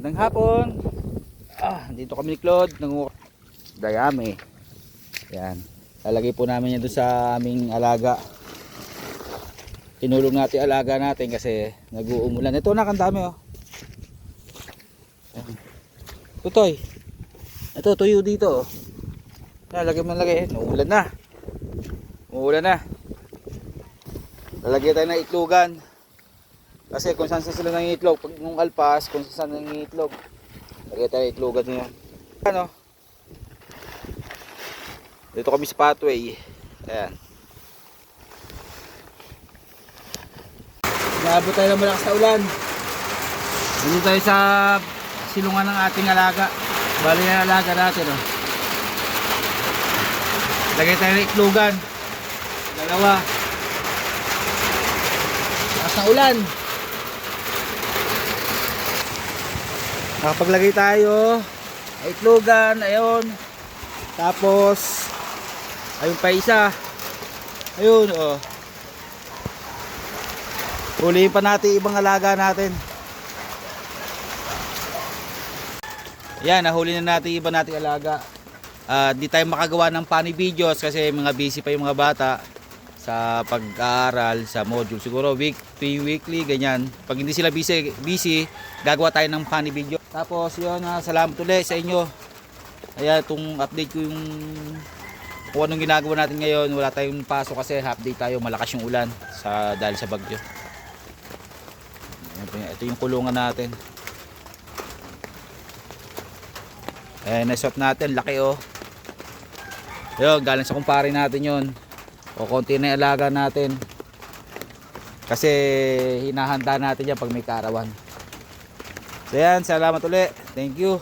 Magandang hapon. Dito kami ni Claude dayami. Yan. Lalagay po namin yan doon sa aming alaga. Tinulong natin alaga natin kasi nag-uumulan. Ito na, kandami oh. Tutoy. Ito, tuyo dito oh. Lalagay mo lagay. Uulan na. Uulan na. Lalagay tayo ng itlogan. Kasi kung saan sila nangingitlog, pag nung alpas, kung saan nangingitlog, lagay tayo itlogan niya. Ano? Dito kami sa pathway. Ayan. Naabot tayo ng malakas na ulan. Dito tayo sa silungan ng ating alaga. Bali na alaga natin. Oh. Lagay tayo ng itlogan. Dalawa. Malakas na ulan. Nakapaglagay tayo itlogan, ayun. Tapos ayun pa isa. Ayun oh. Huliin pa natin ibang alaga natin. Yan, nahuli na natin iba nating alaga. Di tayo makagawa ng funny videos kasi mga busy pa yung mga bata sa pag-aaral sa module. Siguro weekly ganyan. Pag hindi sila busy, gagawa tayo ng funny video. Tapos yun, salamat ulit sa inyo. Ayan, itong update ko yung kung anong ginagawa natin ngayon. Wala tayong pasok kasi half day tayo, malakas yung ulan dahil sa bagyo. Ito yung kulungan natin. Ayan, na-swap natin, laki oh. Yun, galing sa kumpare natin yun. O konti na yung alaga natin. Kasi hinahanda natin yan pag may kaarawan. So yan, salamat ulit. Thank you.